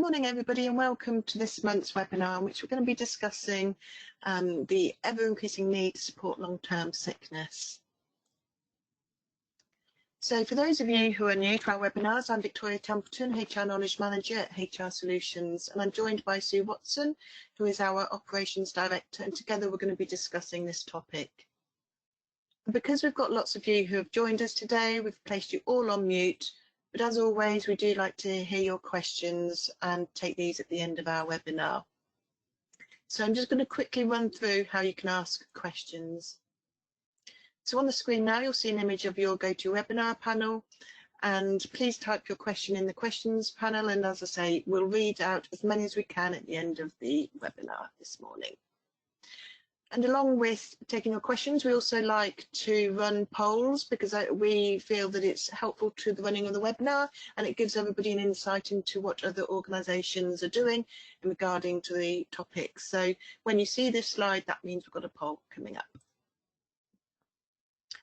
morning everybody, and welcome to this month's webinar in which we're going to be discussing the ever-increasing need to support long-term sickness. So for those of you who are new to our webinars, I'm Victoria Templeton, HR Knowledge Manager at HR Solutions, and I'm joined by Sue Watson, who is our Operations Director, and together we're going to be discussing this topic. Because we've got lots of you who have joined us today, we've placed you all on mute. But as always, we do like to hear your questions and take these at the end of our webinar. So I'm just going to quickly run through how you can ask questions. So on the screen now, you'll see an image of your GoToWebinar panel, and please type your question in the questions panel. And as I say, we'll read out as many as we can at the end of the webinar this morning. And along with taking your questions, we also like to run polls because we feel that it's helpful to the running of the webinar, and it gives everybody an insight into what other organisations are doing regarding to the topic. So when you see this slide, that means we've got a poll coming up.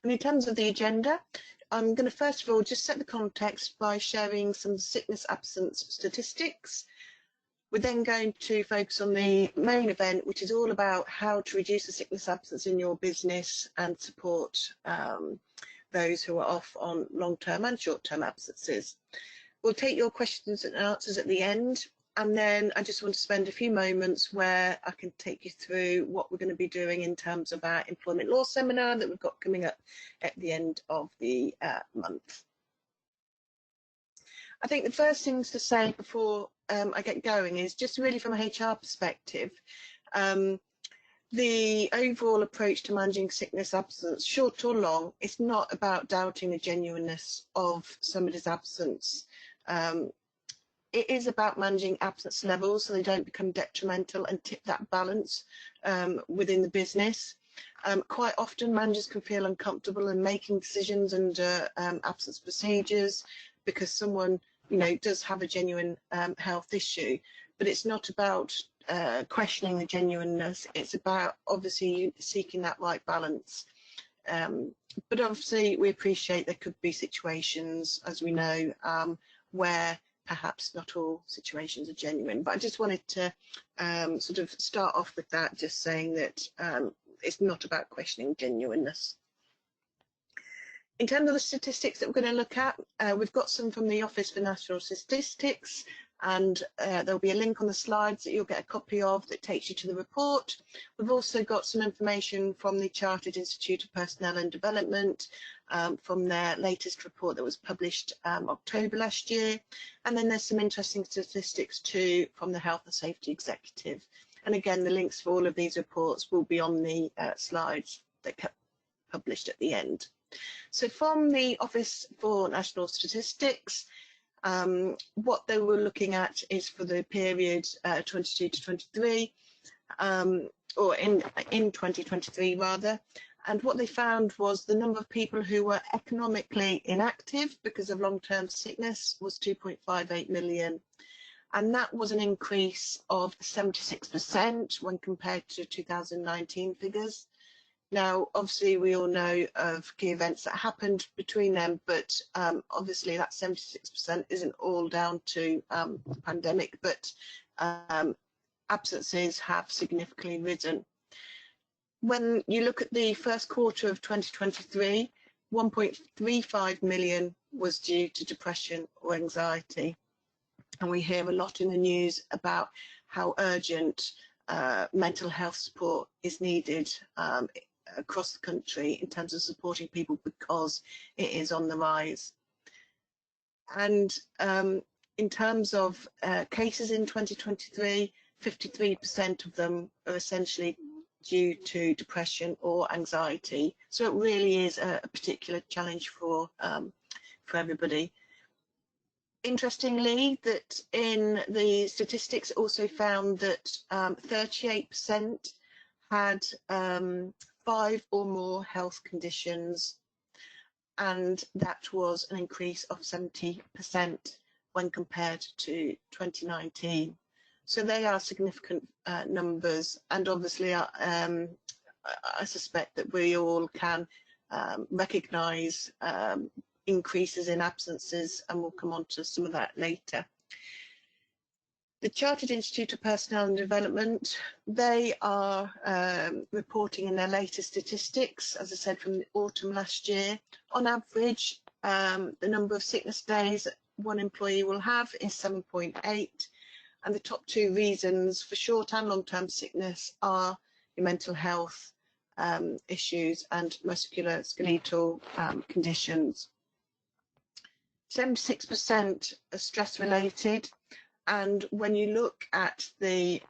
And in terms of the agenda, I'm going to first of all just set the context by sharing some sickness absence statistics. We're then going to focus on the main event, which is all about how to reduce the sickness absence in your business and support those who are off on long-term and short-term absences. We'll take your questions and answers at the end, and then I just want to spend a few moments where I can take you through what we're going to be doing in terms of our employment law seminar that we've got coming up at the end of the month. I think the first things to say before I get going is just really from a HR perspective, the overall approach to managing sickness absence, short or long, it's not about doubting the genuineness of somebody's absence. It is about managing absence levels so they don't become detrimental and tip that balance within the business. Quite often managers can feel uncomfortable in making decisions under absence procedures because someone does have a genuine health issue, but it's not about questioning the genuineness. It's about obviously seeking that right balance. But obviously we appreciate there could be situations, as we know, where perhaps not all situations are genuine. But I just wanted to sort of start off with that, just saying that it's not about questioning genuineness. In terms of the statistics that we're going to look at, we've got some from the Office for National Statistics, and there'll be a link on the slides that you'll get a copy of that takes you to the report. We've also got some information from the Chartered Institute of Personnel and Development from their latest report that was published October last year. And then there's some interesting statistics too from the Health and Safety Executive. And again, the links for all of these reports will be on the slides that get published at the end. So from the Office for National Statistics, what they were looking at is for the period 22 to 23, or in 2023 rather, and what they found was the number of people who were economically inactive because of long-term sickness was 2.58 million, and that was an increase of 76% when compared to 2019 figures. Now, obviously, we all know of key events that happened between them, but obviously that 76% isn't all down to the pandemic, but absences have significantly risen. When you look at the first quarter of 2023, 1.35 million was due to depression or anxiety. And we hear a lot in the news about how urgent mental health support is needed across the country in terms of supporting people because it is on the rise. And in terms of cases in 2023, 53% of them are essentially due to depression or anxiety. So it really is a particular challenge for everybody. Interestingly, that in the statistics also found that 38% had 5 or more health conditions, and that was an increase of 70% when compared to 2019. So they are significant numbers, and obviously I suspect that we all can recognise increases in absences, and we'll come on to some of that later. The Chartered Institute of Personnel and Development, they are reporting in their latest statistics, as I said, from the autumn last year. On average, the number of sickness days one employee will have is 7.8, and the top 2 reasons for short and long-term sickness are your mental health issues and musculoskeletal conditions. 76% are stress-related. And when you look at the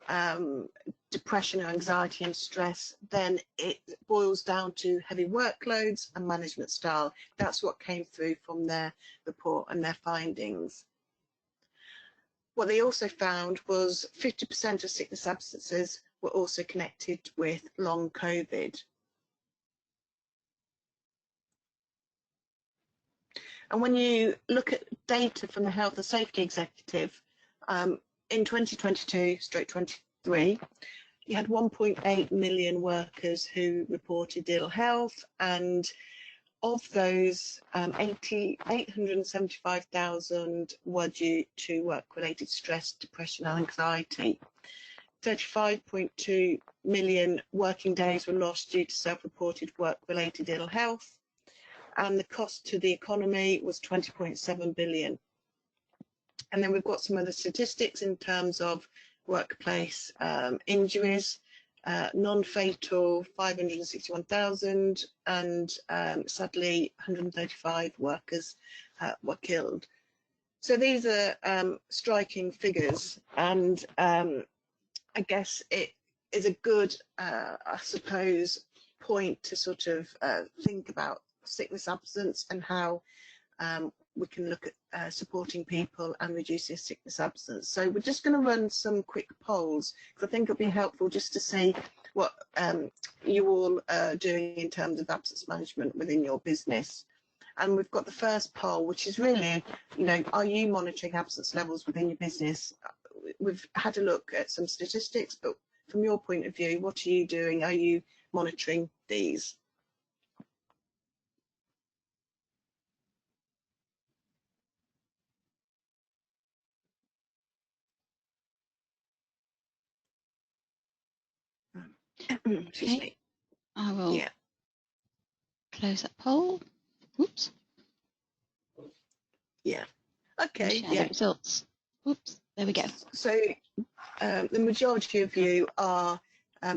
depression, anxiety and stress, then it boils down to heavy workloads and management style. That's what came through from their report and their findings. What they also found was 50% of sickness absences were also connected with long COVID. And when you look at data from the Health and Safety Executive, in 2022/23, you had 1.8 million workers who reported ill health, and of those, 875,000 were due to work-related stress, depression and anxiety. 35.2 million working days were lost due to self-reported work-related ill health, and the cost to the economy was 20.7 billion. And then we've got some other statistics in terms of workplace injuries, non-fatal 561,000, and sadly 135 workers were killed. So these are striking figures, and I guess it is a good, I suppose, point to sort of think about sickness absence and how we can look at supporting people and reducing sickness absence. So we're just going to run some quick polls, because I think it'll be helpful just to see what you all are doing in terms of absence management within your business. And we've got the first poll, which is really, you know, are you monitoring absence levels within your business? We've had a look at some statistics, but from your point of view, what are you doing? Are you monitoring these? Okay, I will close that poll. Oops. Yeah. Okay. Share the results. Oops. There we go. So the majority of you are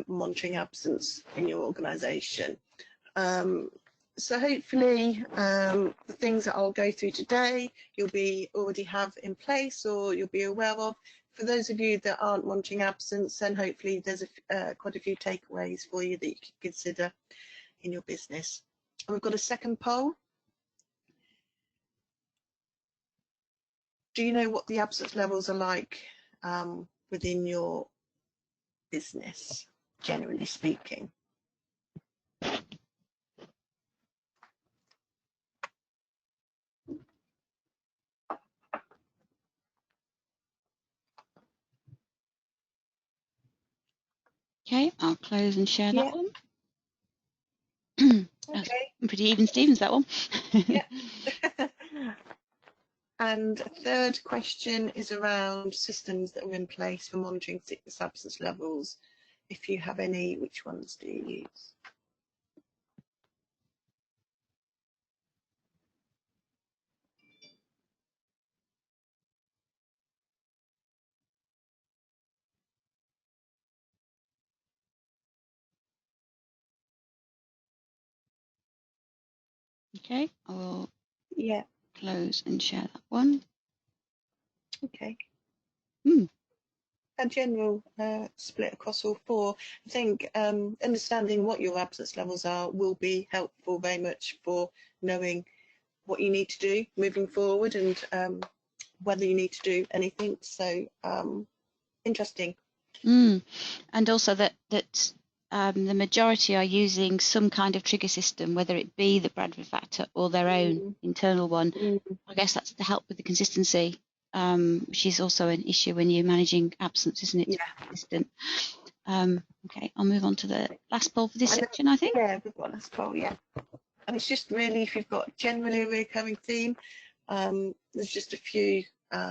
monitoring absence in your organisation. So hopefully the things that I'll go through today you'll be already have in place or you'll be aware of. For those of you that aren't monitoring absence, then hopefully there's quite a few takeaways for you that you can consider in your business. And we've got a second poll. Do you know what the absence levels are like within your business, generally speaking? Okay, I'll close and share that one. Okay. Pretty even Stevens, that one. Yeah. And a third question is around systems that are in place for monitoring sickness absence levels. If you have any, which ones do you use? Okay, I will close and share that one. Okay. A general split across all four. I think understanding what your absence levels are will be helpful very much for knowing what you need to do moving forward and whether you need to do anything. So interesting. And also that the majority are using some kind of trigger system, whether it be the Bradford factor or their own internal one. I guess that's to help with the consistency, which is also an issue when you're managing absence, isn't it? Consistent. Okay, I'll move on to the last poll for this section, I think. Yeah, we've got last poll, and it's just really, if you've got generally a recurring theme, there's just a few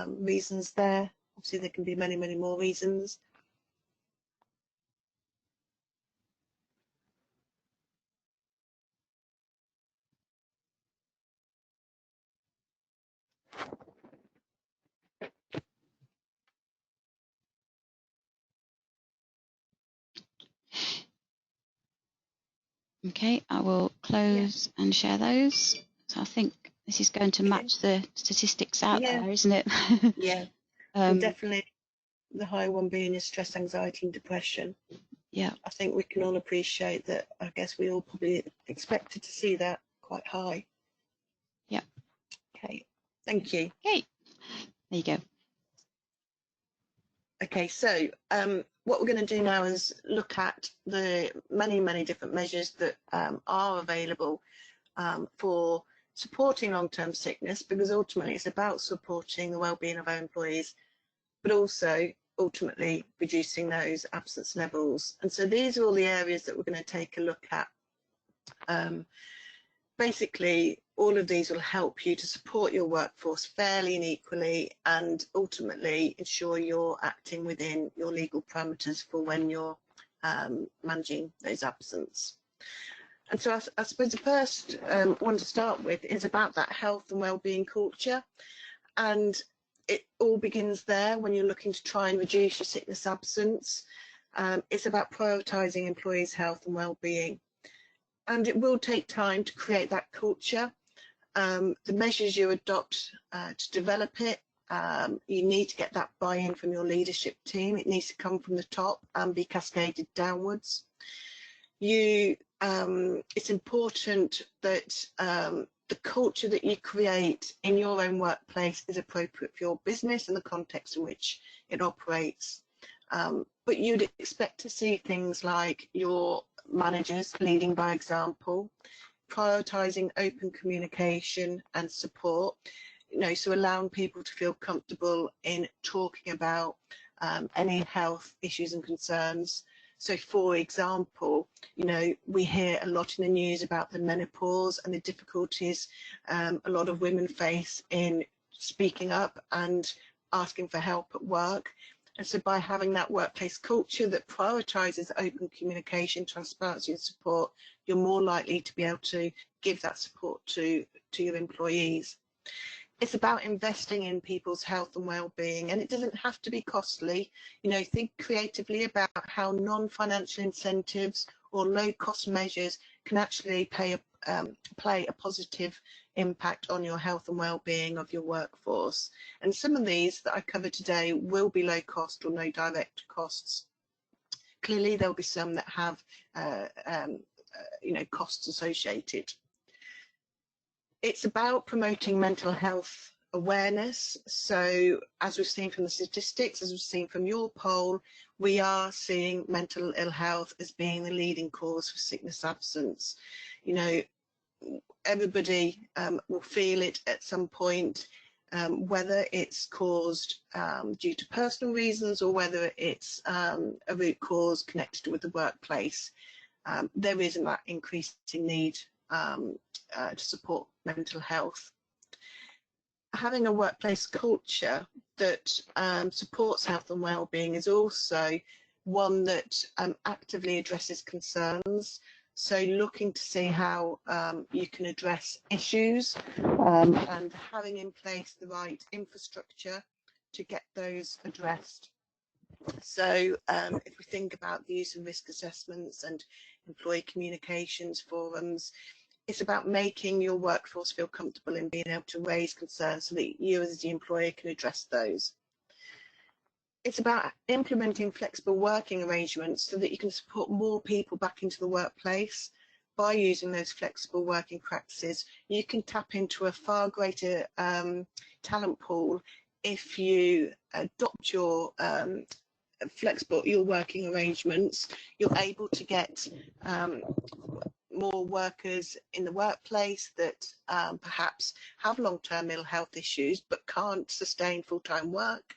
reasons there obviously there can be many, many more reasons. Okay, I will close and share those. So I think this is going to match the statistics out there, isn't it? Yeah, and definitely the high one being is stress, anxiety and depression. Yeah. I think we can all appreciate that. I guess we all probably expected to see that quite high. Yeah. Okay, thank you. Okay, there you go. Okay, so what we're going to do now is look at the many, many different measures that are available for supporting long-term sickness, because ultimately it's about supporting the well-being of our employees, but also ultimately reducing those absence levels. And so these are all the areas that we're going to take a look at. Basically, all of these will help you to support your workforce fairly and equally, and ultimately ensure you're acting within your legal parameters for when you're managing those absence. And so I suppose the first one to start with is about that health and well-being culture. And it all begins there when you're looking to try and reduce your sickness absence. It's about prioritising employees' health and well-being. And it will take time to create that culture. The measures you adopt to develop it, you need to get that buy-in from your leadership team. It needs to come from the top and be cascaded downwards. It's important that the culture that you create in your own workplace is appropriate for your business and the context in which it operates. But you'd expect to see things like your managers leading by example, prioritising open communication and support, so allowing people to feel comfortable in talking about any health issues and concerns. So, for example, we hear a lot in the news about the menopause and the difficulties a lot of women face in speaking up and asking for help at work. And so by having that workplace culture that prioritises open communication, transparency and support, you're more likely to be able to give that support to your employees. It's about investing in people's health and well-being, and it doesn't have to be costly. Think creatively about how non-financial incentives or low-cost measures can actually play a positive impact on your health and well-being of your workforce. And some of these that I cover today will be low cost or no direct costs. Clearly, there'll be some that have costs associated. It's about promoting mental health awareness. So as we've seen from the statistics, as we've seen from your poll, we are seeing mental ill health as being the leading cause for sickness absence. Everybody will feel it at some point, whether it's caused due to personal reasons or whether it's a root cause connected with the workplace. There is that increasing need to support mental health. Having a workplace culture that supports health and well-being is also one that actively addresses concerns. So looking to see how you can address issues and having in place the right infrastructure to get those addressed. So if we think about the use of risk assessments and employee communications forums, it's about making your workforce feel comfortable in being able to raise concerns so that you as the employer can address those. It's about implementing flexible working arrangements so that you can support more people back into the workplace. By using those flexible working practices, you can tap into a far greater talent pool if you adopt your working arrangements. You're able to get more workers in the workplace that perhaps have long-term mental health issues but can't sustain full-time work.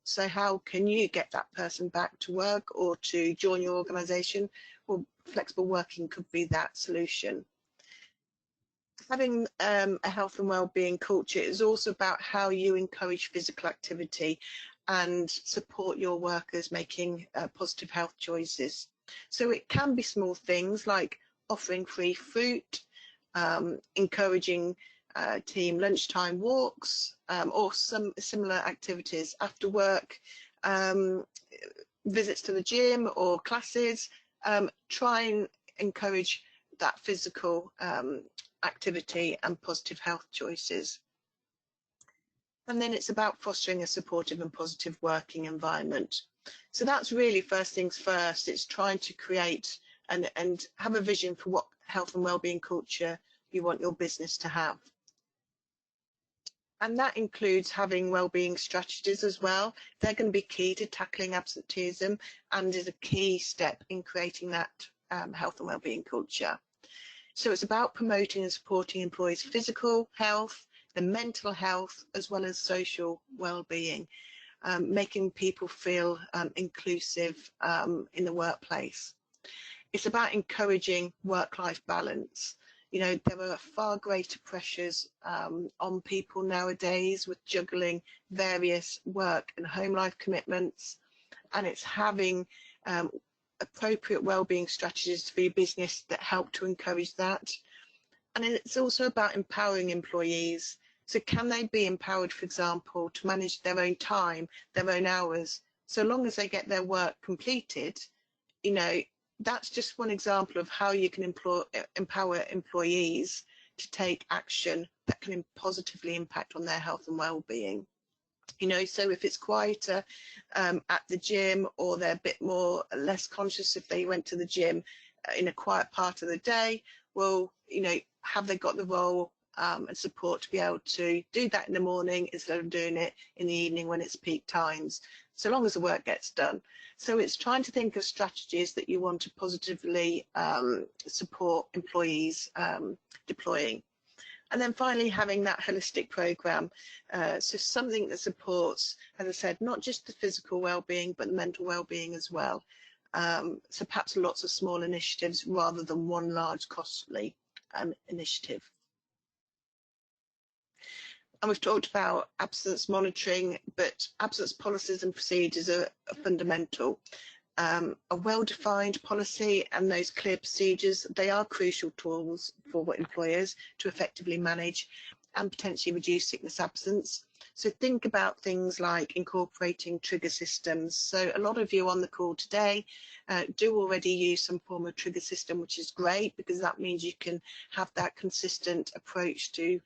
So how can you get that person back to work or to join your organisation? Well, flexible working could be that solution. Having a health and well-being culture is also about how you encourage physical activity. and support your workers making positive health choices. So it can be small things like offering free fruit, encouraging team lunchtime walks, or some similar activities after work, visits to the gym or classes. Try and encourage that physical activity and positive health choices. And then it's about fostering a supportive and positive working environment. So that's really first things first. It's trying to create and have a vision for what health and wellbeing culture you want your business to have. And that includes having wellbeing strategies as well. They're going to be key to tackling absenteeism and is a key step in creating that health and wellbeing culture. So it's about promoting and supporting employees' physical health, their mental health, as well as social well-being, making people feel inclusive in the workplace. It's about encouraging work-life balance. You know, there are far greater pressures on people nowadays with juggling various work and home life commitments, and it's having appropriate wellbeing strategies for your business that help to encourage that. And it's also about empowering employees. So can they be empowered, for example, to manage their own time, their own hours, so long as they get their work completed? You know, that's just one example of how you can empower employees to take action that can positively impact on their health and well-being. You know, so if it's quieter at the gym, or they're a bit less conscious if they went to the gym in a quiet part of the day, well, you know, have they got the role and support to be able to do that in the morning instead of doing it in the evening when it's peak times, so long as the work gets done. So it's trying to think of strategies that you want to positively support employees deploying. And then finally, having that holistic program, so something that supports, as I said, not just the physical well-being, but the mental well-being as well. So perhaps lots of small initiatives rather than one large costly initiative. And we've talked about absence monitoring, but absence policies and procedures are fundamental. A well-defined policy and those clear procedures, they are crucial tools for employers to effectively manage and potentially reduce sickness absence. So think about things like incorporating trigger systems. So a lot of you on the call today do already use some form of trigger system, which is great because that means you can have that consistent approach to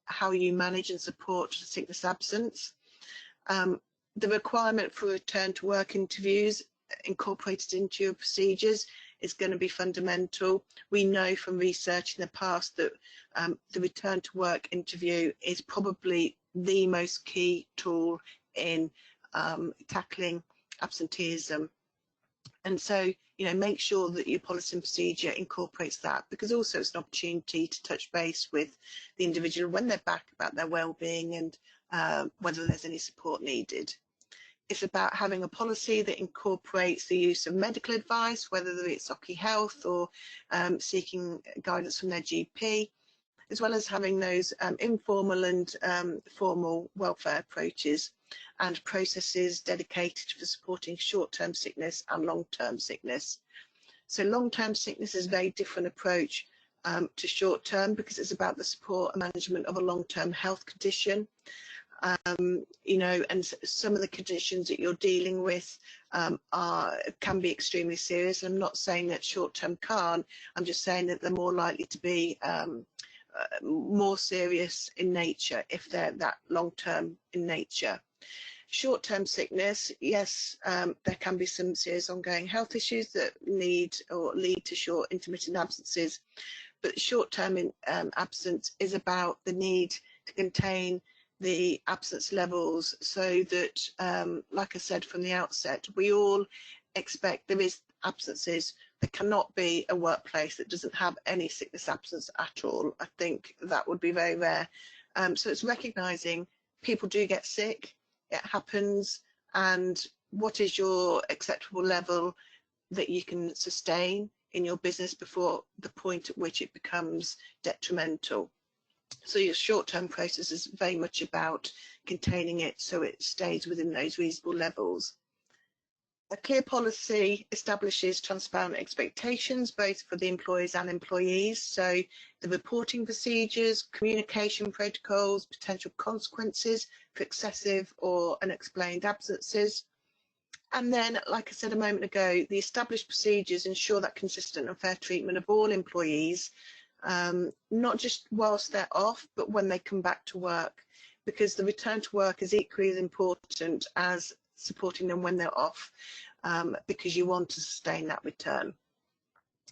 how you manage and support sickness absence. The requirement for return to work interviews incorporated into your procedures is going to be fundamental. We know from research in the past that the return to work interview is probably the most key tool in tackling absenteeism. And so, you know, make sure that your policy and procedure incorporates that, because also it's an opportunity to touch base with the individual when they're back about their well-being and whether there's any support needed. It's about having a policy that incorporates the use of medical advice, whether it's Occupational Health or seeking guidance from their GP, as well as having those informal and formal welfare approaches and processes dedicated for supporting short-term sickness and long-term sickness. So long-term sickness is a very different approach to short-term, because it's about the support and management of a long-term health condition. You know, and some of the conditions that you're dealing with can be extremely serious. I'm not saying that short-term can't, I'm just saying that they're more likely to be more serious in nature if they're that long-term in nature. Short-term sickness, yes, there can be some serious ongoing health issues that need or lead to short intermittent absences, but short-term absence is about the need to contain the absence levels so that, like I said from the outset, we all expect there is absences. There cannot be a workplace that doesn't have any sickness absence at all. I think that would be very rare. So it's recognising people do get sick, it happens, and what is your acceptable level that you can sustain in your business before the point at which it becomes detrimental. So your short-term process is very much about containing it so it stays within those reasonable levels. A clear policy establishes transparent expectations, both for the employers and employees. So the reporting procedures, communication protocols, potential consequences for excessive or unexplained absences. And then, like I said a moment ago, the established procedures ensure that consistent and fair treatment of all employees, not just whilst they're off, but when they come back to work, because the return to work is equally as important as supporting them when they're off, because you want to sustain that return.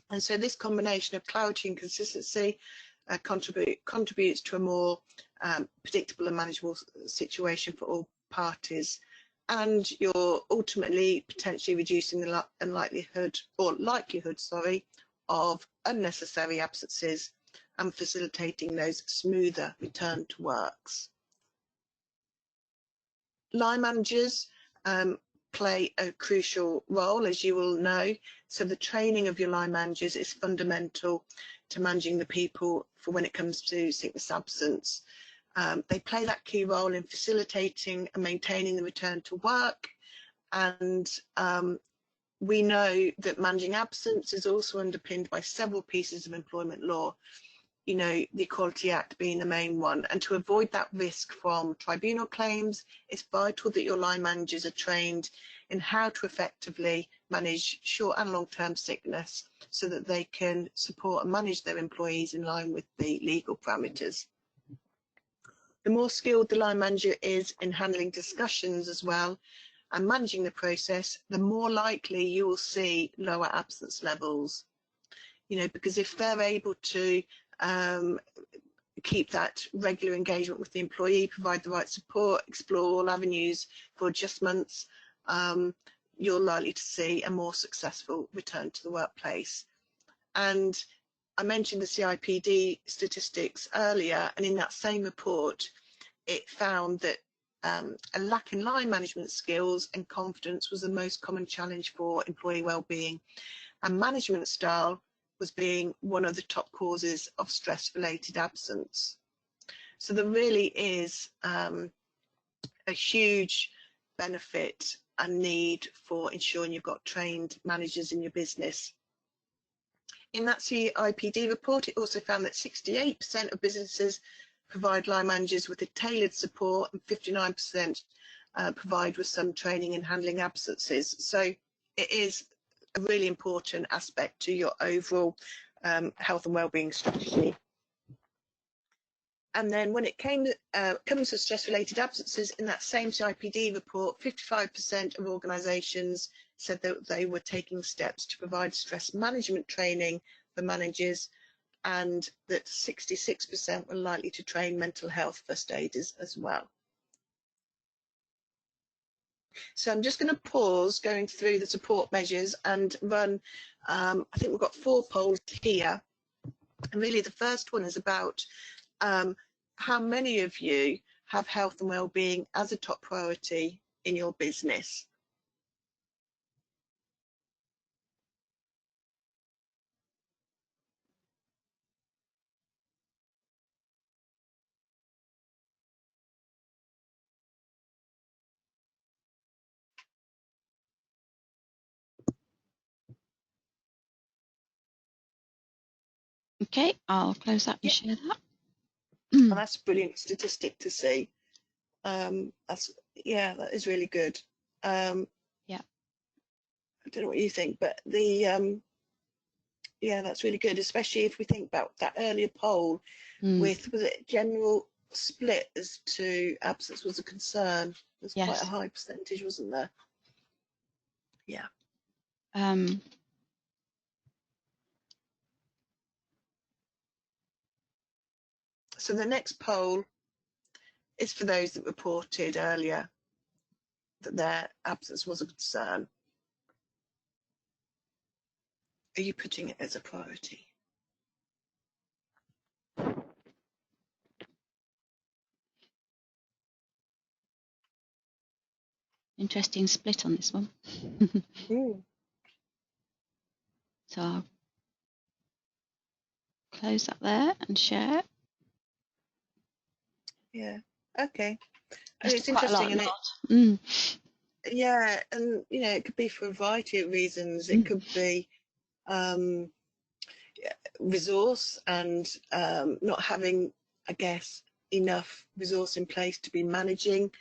And so this combination of clarity and consistency contributes to a more predictable and manageable situation for all parties. And you're ultimately potentially reducing the likelihood of unnecessary absences and facilitating those smoother return to works. Line managers play a crucial role, as you will know. So the training of your line managers is fundamental to managing the people for when it comes to sickness absence. They play that key role in facilitating and maintaining the return to work. And we know that managing absence is also underpinned by several pieces of employment law, you know, the Equality Act being the main one. And to avoid that risk from tribunal claims, it's vital that your line managers are trained in how to effectively manage short and long-term sickness so that they can support and manage their employees in line with the legal parameters. The more skilled the line manager is in handling discussions as well and managing the process, the more likely you will see lower absence levels. You know, because if they're able to keep that regular engagement with the employee, provide the right support, explore all avenues for adjustments, you're likely to see a more successful return to the workplace. And I mentioned the CIPD statistics earlier, and in that same report, it found that a lack in line management skills and confidence was the most common challenge for employee wellbeing, and management style was being one of the top causes of stress-related absence. So there really is a huge benefit and need for ensuring you've got trained managers in your business. In that CIPD report, it also found that 68% of businesses provide line managers with a tailored support and 59% provide with some training in handling absences. So it is a really important aspect to your overall health and wellbeing strategy. And then when it comes to stress-related absences, in that same CIPD report, 55% of organisations said that they were taking steps to provide stress management training for managers, and that 66% were likely to train mental health first aiders as well. So I'm just going to pause going through the support measures and run, I think we've got 4 polls here. And really the first one is about how many of you have health and wellbeing as a top priority in your business? Okay, I'll close that and share that. And that's a brilliant statistic to see. Yeah, that is really good. Yeah. I don't know what you think, but the yeah, that's really good, especially if we think about that earlier poll with, was it general split as to absence was a concern? There's quite a high percentage, wasn't there? Yeah. So the next poll is for those that reported earlier that their absence was a concern. Are you putting it as a priority? Interesting split on this one. So I'll close that there and share. Yeah. Okay. And It's it's quite a lot, interesting, and not. Mm. yeah, and it could be for a variety of reasons. It Mm. could be um, resource and not having, I guess, enough resource in place to be managing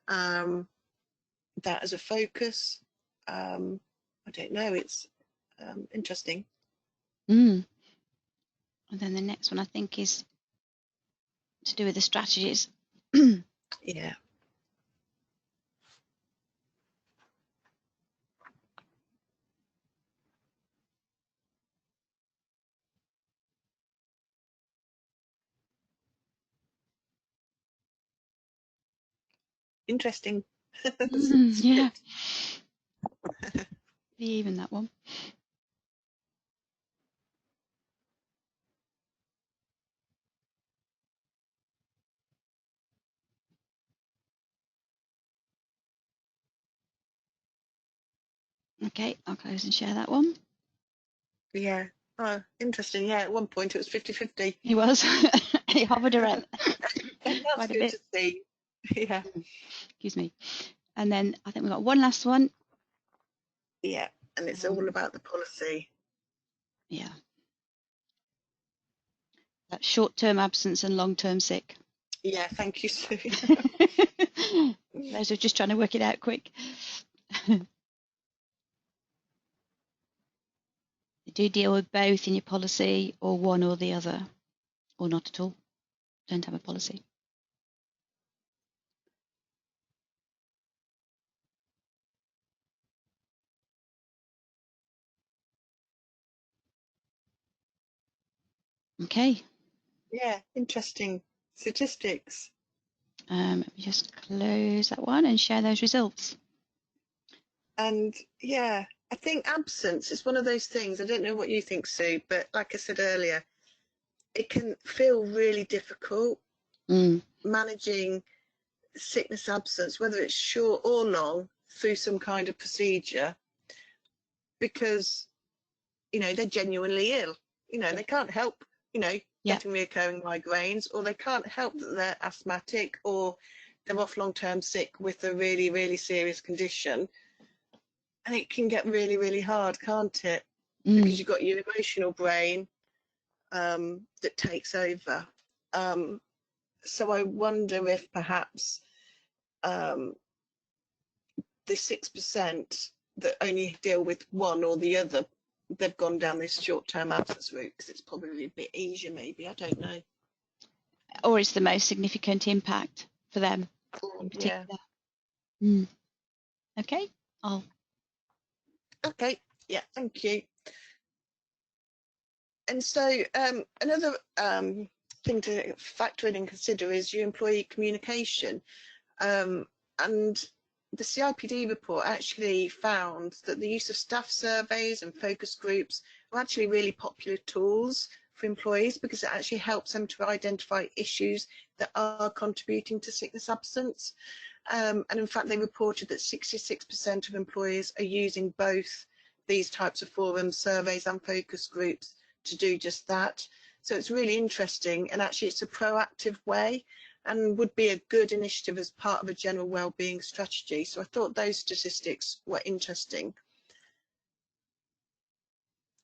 that as a focus. I don't know. It's interesting. Mm. And then the next one I think is to do with the strategies. Yeah. Interesting. Yeah, Script. even that one. Okay, I'll close and share that one. Yeah. Oh, interesting. Yeah, at one point it was 50-50. He was. He hovered around That's quite a good bit. to see. Yeah. Excuse me. And then I think we've got one last one. Yeah. And it's all about the policy. Yeah. That's short-term absence and long-term sick. Yeah, thank you, Sue. Those are just trying to work it out quick. Do you deal with both in your policy, or one or the other, or not at all? Don't have a policy. Okay. Yeah, interesting statistics. Let me just close that one and share those results. And yeah, I think absence is one of those things. I don't know what you think, Sue, but like I said earlier, it can feel really difficult managing sickness absence, whether it's short or long, through some kind of procedure, because they're genuinely ill. They can't help getting reoccurring migraines, or they can't help that they're asthmatic, or they're off long-term sick with a really, really serious condition. And it can get really, really hard, can't it? Because you've got your emotional brain that takes over. So I wonder if perhaps the 6% that only deal with one or the other, they've gone down this short-term absence route because it's probably a bit easier, maybe. I don't know. Or it's the most significant impact for them in Yeah. particular. Okay. Okay. Yeah. Thank you. And so another thing to factor in and consider is your employee communication. And the CIPD report actually found that the use of staff surveys and focus groups are actually really popular tools for employees, because it actually helps them to identify issues that are contributing to sickness absence. And in fact, they reported that 66% of employees are using both these types of forums, surveys and focus groups, to do just that. So it's really interesting, and actually it's a proactive way and would be a good initiative as part of a general wellbeing strategy. So I thought those statistics were interesting.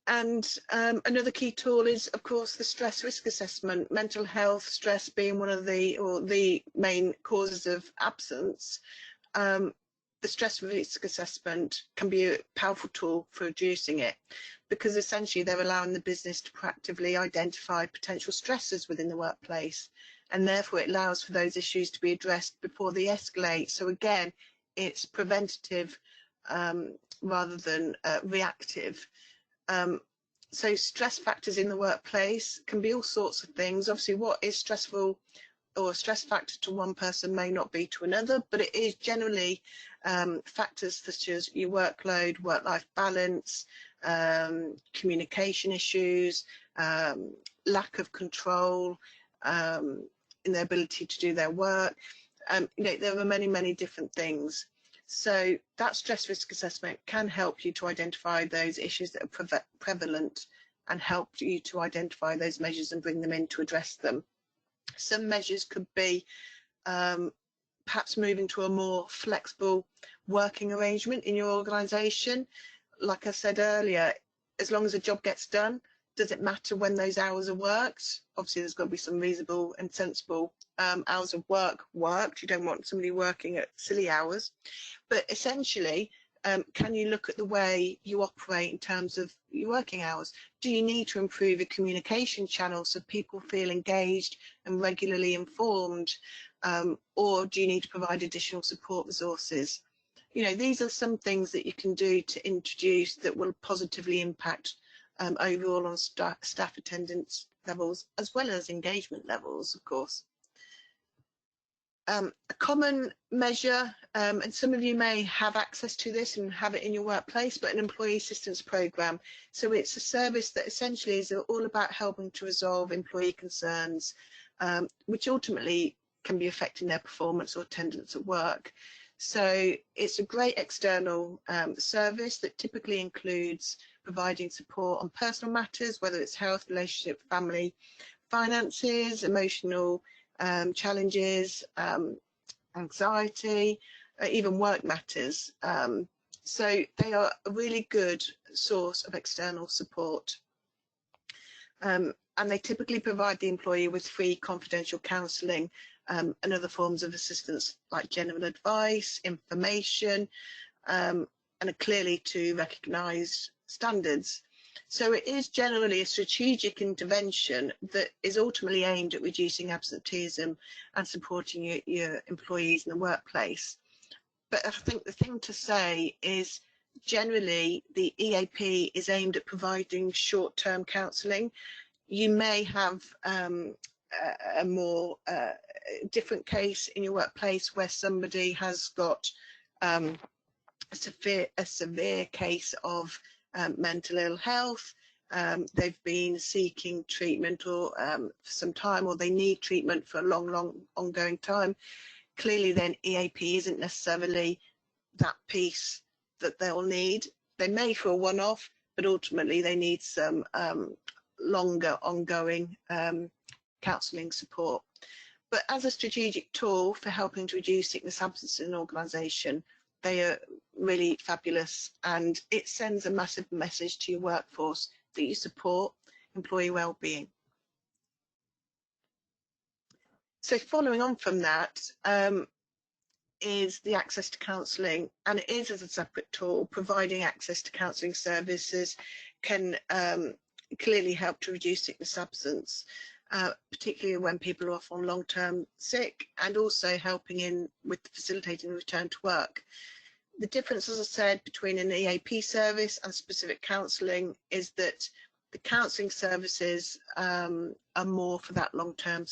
And another key tool is, of course, the stress risk assessment. Mental health, stress being one of the main causes of absence. The stress risk assessment can be a powerful tool for reducing it, because essentially they're allowing the business to proactively identify potential stressors within the workplace, and therefore it allows for those issues to be addressed before they escalate. So again, it's preventative rather than reactive. So stress factors in the workplace can be all sorts of things. Obviously, what is stressful or a stress factor to one person may not be to another, but it is generally factors such as your workload, work-life balance, communication issues, lack of control in their ability to do their work. There are many, many different things. So that stress risk assessment can help you to identify those issues that are prevalent, and help you to identify those measures and bring them in to address them. Some measures could be perhaps moving to a more flexible working arrangement in your organisation. Like I said earlier, as long as a job gets done, does it matter when those hours are worked? Obviously, there's got to be some reasonable and sensible hours of work worked. You don't want somebody working at silly hours. But essentially, can you look at the way you operate in terms of your working hours? Do you need to improve your communication channels so people feel engaged and regularly informed? Or do you need to provide additional support resources? You know, these are some things that you can do to introduce that will positively impact overall on staff attendance levels, as well as engagement levels, of course. A common measure, and some of you may have access to this and have it in your workplace, but an employee assistance program. So it's a service that essentially is all about helping to resolve employee concerns, which ultimately can be affecting their performance or attendance at work. So it's a great external service that typically includes providing support on personal matters, whether it's health, relationship, family, finances, emotional challenges, anxiety, even work matters. So they are a really good source of external support. And they typically provide the employee with free confidential counselling and other forms of assistance like general advice, information, and are clearly to recognised standards. So it is generally a strategic intervention that is ultimately aimed at reducing absenteeism and supporting your employees in the workplace. But I think the thing to say is generally the EAP is aimed at providing short-term counselling. You may have a more different case in your workplace where somebody has got a severe case of mental ill health. They've been seeking treatment or for some time, or they need treatment for a long ongoing time. Clearly then EAP isn't necessarily that piece that they'll need. They may for a one-off, but ultimately they need some longer ongoing counselling support. But as a strategic tool for helping to reduce sickness absence in an organisation, they are really fabulous, and it sends a massive message to your workforce that you support employee well-being. So following on from that is the access to counselling, and it is as a separate tool. Providing access to counselling services can clearly help to reduce sickness absence, particularly when people are off on long-term sick, and also helping in with facilitating the return to work. The difference, as I said, between an EAP service and specific counselling is that the counselling services are more for that long-term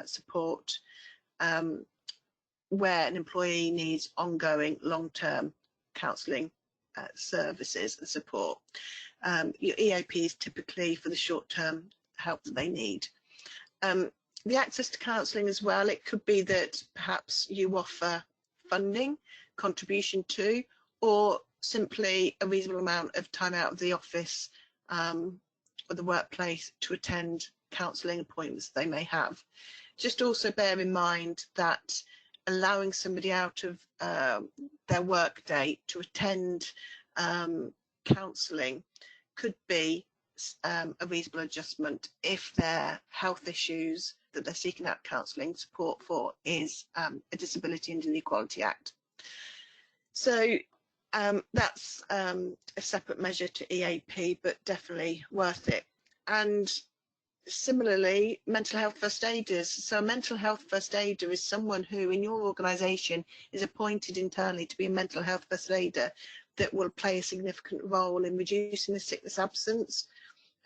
support, where an employee needs ongoing long-term counselling services and support. Your EAP is typically for the short-term help that they need. The access to counselling as well, it could be that perhaps you offer funding, contribution to, or simply a reasonable amount of time out of the office or the workplace to attend counselling appointments they may have. Just also bear in mind that allowing somebody out of their work day to attend counselling could be a reasonable adjustment if their health issues that they're seeking out counselling support for is a Disability and Inequality Act. So that's a separate measure to EAP, but definitely worth it. And similarly, mental health first aiders. So a mental health first aider is someone who in your organisation is appointed internally to be a mental health first aider that will play a significant role in reducing the sickness absence.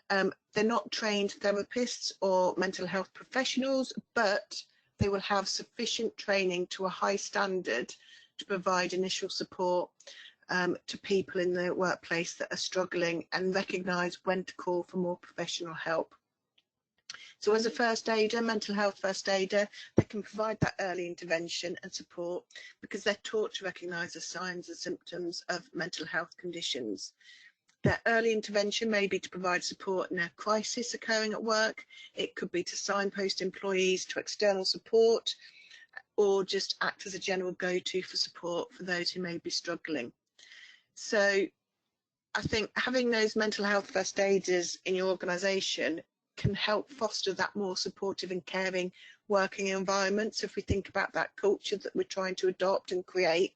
They're not trained therapists or mental health professionals, but they will have sufficient training to a high standard to provide initial support to people in the workplace that are struggling and recognise when to call for more professional help. So as a first aider, mental health first aider, they can provide that early intervention and support because they're taught to recognise the signs and symptoms of mental health conditions. Their early intervention may be to provide support in a crisis occurring at work. It could be to signpost employees to external support, or just act as a general go-to for support for those who may be struggling. So I think having those mental health first aiders in your organisation can help foster that more supportive and caring working environment. So if we think about that culture that we're trying to adopt and create,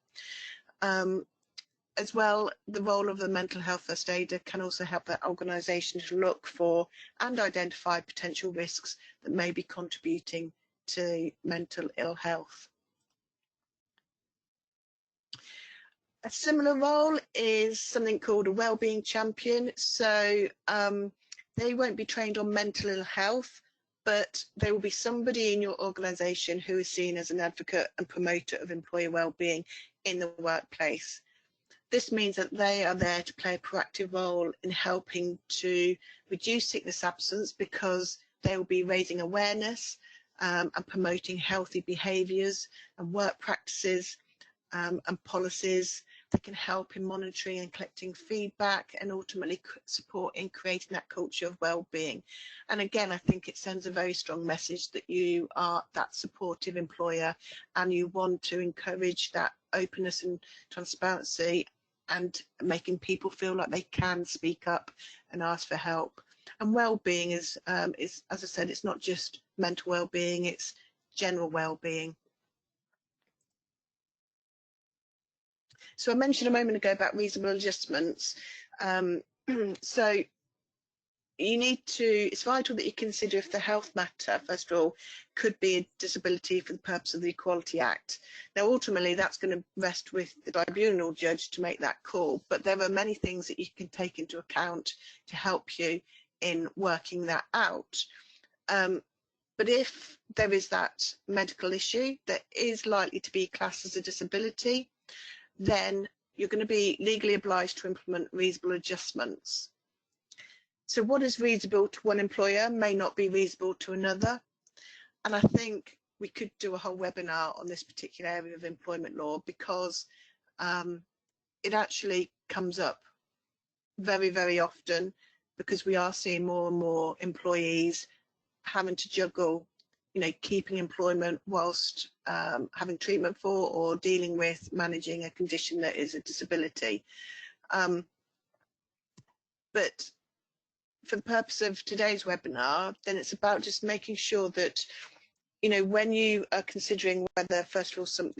as well, the role of the mental health first aider can also help that organisation to look for and identify potential risks that may be contributing to mental ill health. A similar role is something called a wellbeing champion. So they won't be trained on mental ill health, but there will be somebody in your organisation who is seen as an advocate and promoter of employee wellbeing in the workplace. This means that they are there to play a proactive role in helping to reduce sickness absence, because they will be raising awareness and promoting healthy behaviours and work practices and policies that can help in monitoring and collecting feedback, and ultimately support in creating that culture of well-being. And again, I think it sends a very strong message that you are that supportive employer and you want to encourage that openness and transparency and making people feel like they can speak up and ask for help. And well-being is, as I said, it's not just mental well-being, it's general well-being. So I mentioned a moment ago about reasonable adjustments. So you need to, it's vital that you consider if the health matter, first of all, could be a disability for the purpose of the Equality Act. Now, ultimately, that's going to rest with the tribunal judge to make that call, but there are many things that you can take into account to help you in working that out. But if there is that medical issue that is likely to be classed as a disability, then you're going to be legally obliged to implement reasonable adjustments. So what is reasonable to one employer may not be reasonable to another. And I think we could do a whole webinar on this particular area of employment law, because it actually comes up very, very often, because we are seeing more and more employees having to juggle, you know, keeping employment whilst having treatment for or dealing with managing a condition that is a disability. But for the purpose of today's webinar, then it's about just making sure that, you know, when you are considering whether, first of all, some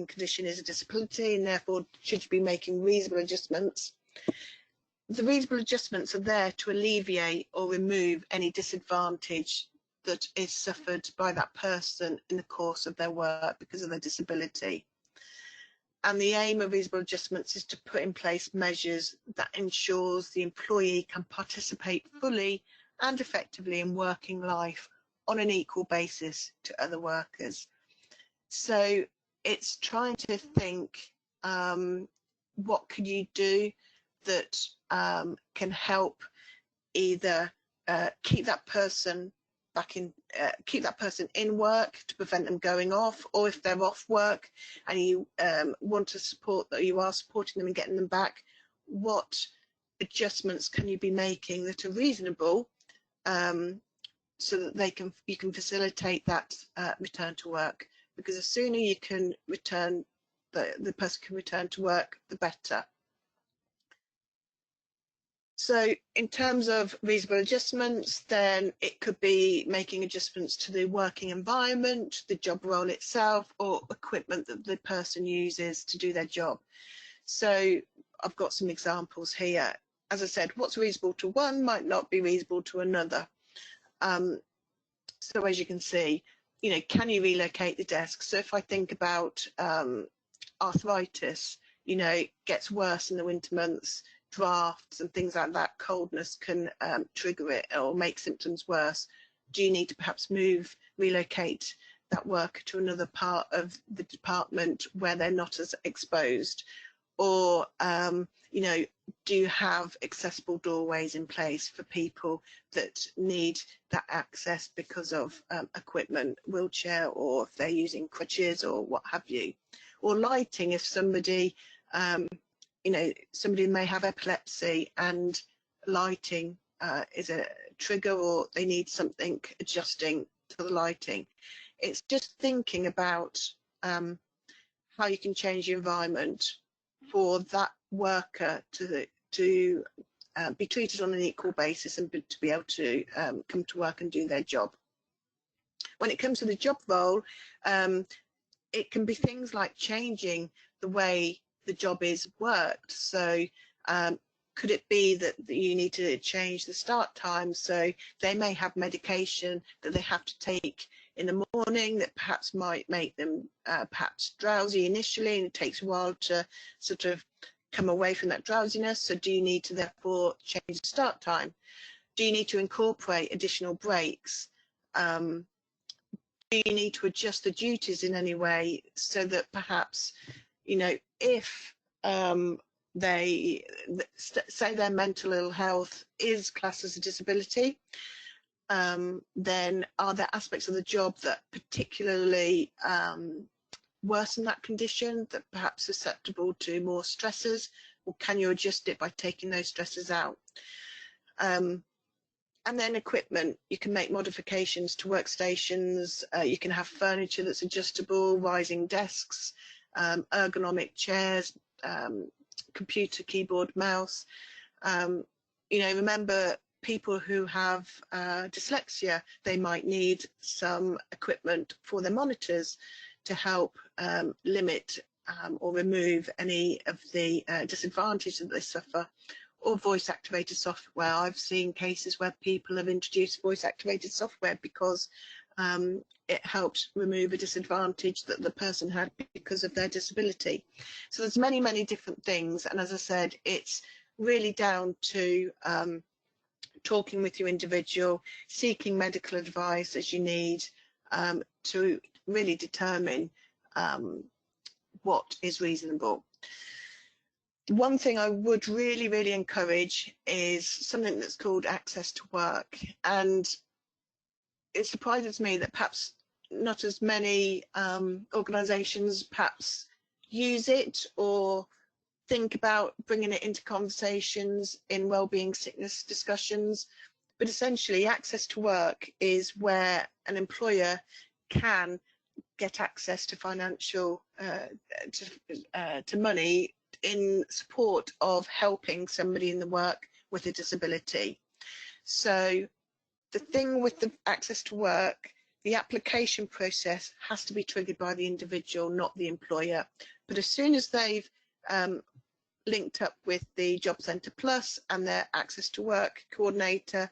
condition is a disability and therefore should you be making reasonable adjustments, the reasonable adjustments are there to alleviate or remove any disadvantage that is suffered by that person in the course of their work because of their disability. And the aim of reasonable adjustments is to put in place measures that ensures the employee can participate fully and effectively in working life on an equal basis to other workers. So it's trying to think, what can you do that can help either keep that person back in, keep that person in work to prevent them going off, or if they're off work and you want to support that, you are supporting them and getting them back, what adjustments can you be making that are reasonable, so that you can facilitate that return to work, because the sooner you can return, the person can return to work, the better. So in terms of reasonable adjustments, then it could be making adjustments to the working environment, the job role itself, or equipment that the person uses to do their job. So I've got some examples here. As I said, what's reasonable to one might not be reasonable to another. So as you can see, you know, can you relocate the desk? So if I think about arthritis, you know, it gets worse in the winter months. Drafts and things like that, coldness can trigger it or make symptoms worse. Do you need to perhaps relocate that worker to another part of the department where they're not as exposed? Or, you know, do you have accessible doorways in place for people that need that access because of equipment, wheelchair, or if they're using crutches or what have you? Or lighting, if somebody you know, somebody may have epilepsy and lighting is a trigger, or they need something adjusting to the lighting. It's just thinking about how you can change the environment for that worker to be treated on an equal basis and to be able to come to work and do their job. When it comes to the job role, it can be things like changing the way the job is worked. So could it be that you need to change the start time? So they may have medication that they have to take in the morning that perhaps might make them perhaps drowsy initially, and it takes a while to sort of come away from that drowsiness. So do you need to therefore change the start time? Do you need to incorporate additional breaks? Do you need to adjust the duties in any way so that perhaps, you know, if they say their mental ill health is classed as a disability, then are there aspects of the job that particularly worsen that condition, that perhaps susceptible to more stresses, or can you adjust it by taking those stresses out? And then equipment, you can make modifications to workstations, you can have furniture that's adjustable, rising desks, ergonomic chairs, computer, keyboard, mouse. You know, remember, people who have dyslexia, they might need some equipment for their monitors to help limit or remove any of the disadvantage that they suffer, or voice activated software. I've seen cases where people have introduced voice activated software because it helps remove a disadvantage that the person had because of their disability. So there's many, many different things, and as I said, it's really down to talking with your individual, seeking medical advice as you need to really determine what is reasonable. One thing I would really, really encourage is something that's called access to work, and it surprises me that perhaps not as many organisations perhaps use it or think about bringing it into conversations in wellbeing sickness discussions. But essentially, access to work is where an employer can get access to financial to money in support of helping somebody in the work with a disability. So the thing with the access to work, the application process has to be triggered by the individual, not the employer. But as soon as they've linked up with the Job Centre Plus and their access to work coordinator,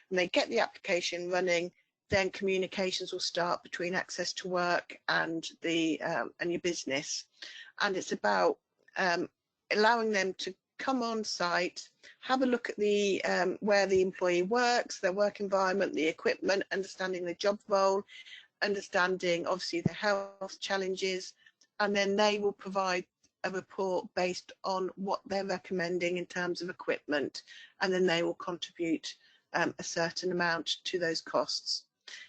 and they get the application running, then communications will start between access to work and the and your business. And it's about allowing them to come on site, have a look at the where the employee works, their work environment, the equipment, understanding the job role, understanding obviously the health challenges, and then they will provide a report based on what they're recommending in terms of equipment, and then they will contribute a certain amount to those costs.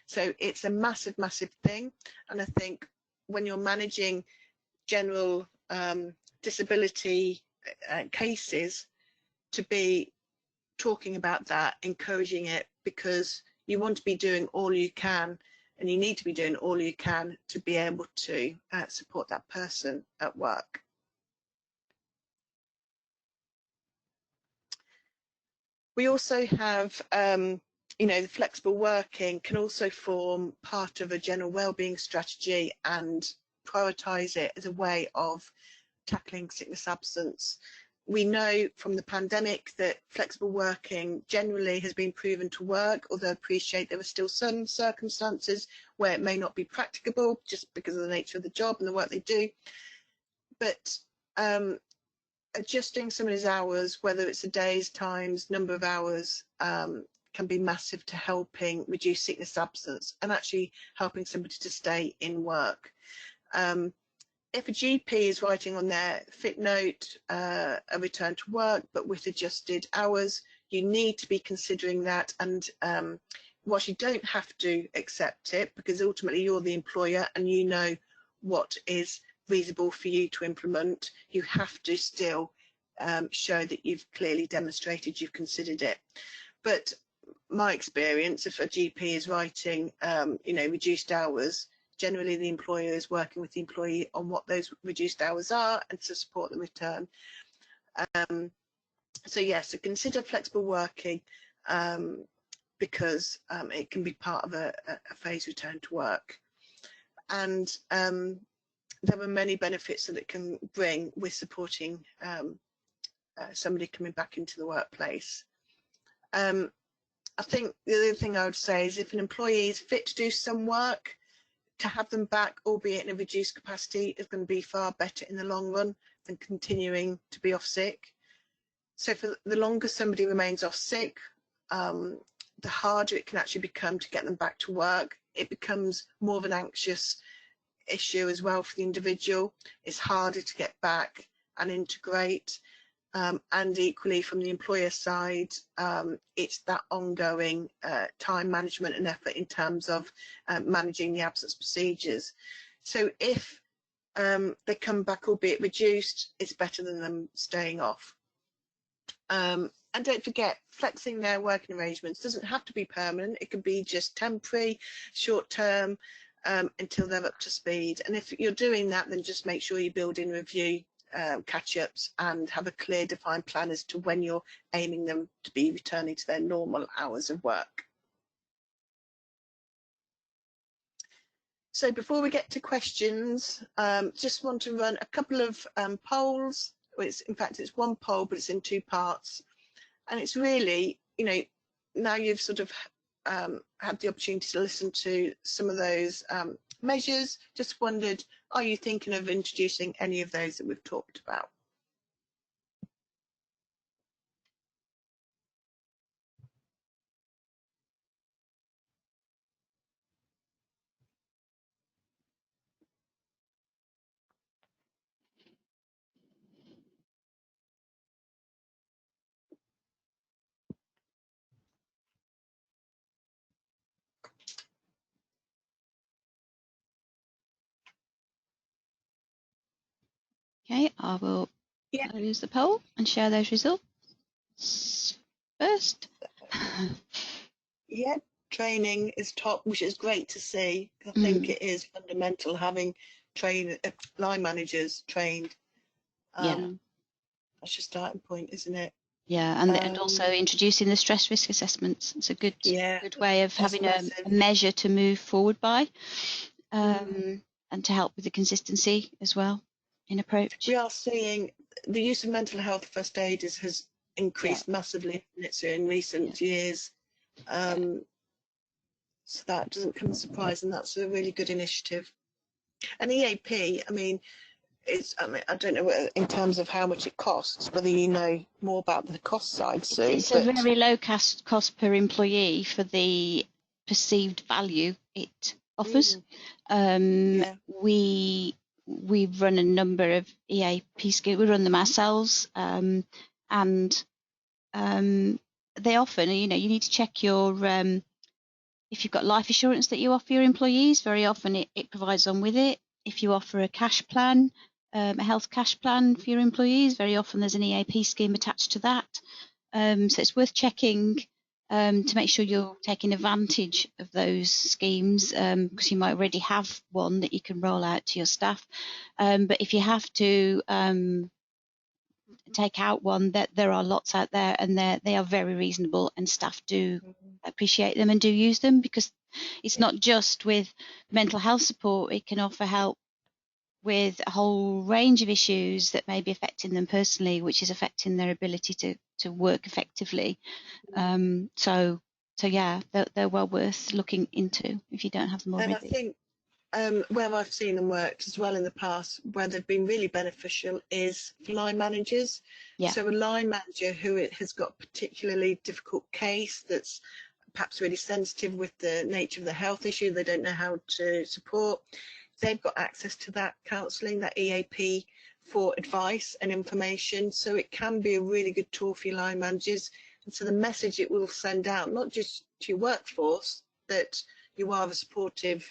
So it's a massive, massive thing, and I think when you're managing general disability cases, to be talking about that, encouraging it, because you want to be doing all you can, and you need to be doing all you can to be able to support that person at work. We also have, you know, the flexible working can also form part of a general wellbeing strategy and prioritise it as a way of tackling sickness absence. We know from the pandemic that flexible working generally has been proven to work, although I appreciate there are still some circumstances where it may not be practicable just because of the nature of the job and the work they do. But adjusting somebody's hours, whether it's a day's times, number of hours, can be massive to helping reduce sickness absence and actually helping somebody to stay in work. If a GP is writing on their fit note a return to work but with adjusted hours, you need to be considering that, and whilst you don't have to accept it, because ultimately you're the employer and you know what is reasonable for you to implement, you have to still show that you've clearly demonstrated you've considered it. But my experience, if a GP is writing, reduced hours, generally the employer is working with the employee on what those reduced hours are and to support the return. So yes, so consider flexible working because it can be part of a phased return to work. And there are many benefits that it can bring with supporting somebody coming back into the workplace. I think the other thing I would say is if an employee is fit to do some work, to have them back, albeit in a reduced capacity, is going to be far better in the long run than continuing to be off sick. So for the longer somebody remains off sick, the harder it can actually become to get them back to work. It becomes more of an anxious issue as well for the individual. It's harder to get back and integrate. And equally from the employer side, it's that ongoing time management and effort in terms of managing the absence procedures. So if they come back, albeit reduced, it's better than them staying off. And don't forget, flexing their working arrangements doesn't have to be permanent. It can be just temporary, short term, until they're up to speed. And if you're doing that, then just make sure you build in review catch-ups and have a clear defined plan as to when you're aiming them to be returning to their normal hours of work. So before we get to questions, just want to run a couple of polls. In fact, it's one poll, but it's in two parts. And it's really, now you've sort of had the opportunity to listen to some of those measures, just wondered, are you thinking of introducing any of those that we've talked about? Okay, I will close the poll and share those results first. Yeah, training is top, which is great to see. I think it is fundamental having line managers trained. That's your starting point, isn't it? Yeah, and also introducing the stress risk assessments. It's a good way of having a measure to move forward by, and to help with the consistency as well in approach. We are seeing the use of mental health first aiders has increased massively in recent years. So that doesn't come as a surprise, and that's a really good initiative. And EAP, I don't know in terms of how much it costs, whether you know more about the cost side. So it's a very low cost per employee for the perceived value it offers. We run a number of EAP schemes. We run them ourselves, and they often, you need to check your if you've got life assurance that you offer your employees. Very often it provides on with it. If you offer a cash plan, a health cash plan for your employees, very often there's an EAP scheme attached to that. So it's worth checking to make sure you're taking advantage of those schemes, because you might already have one that you can roll out to your staff. But if you have to take out one, that there are lots out there, and they are very reasonable, and staff do appreciate them and do use them, because it's not just with mental health support. It can offer help with a whole range of issues that may be affecting them personally, which is affecting their ability to work effectively. So yeah, they're well worth looking into if you don't have them already. And I think where I've seen them worked as well in the past, where they've been really beneficial, is for line managers. So a line manager who has got a particularly difficult case that's perhaps really sensitive with the nature of the health issue, they don't know how to support, they've got access to that counselling, that EAP, for advice and information. So it can be a really good tool for your line managers. And so the message it will send out, not just to your workforce that you are a supportive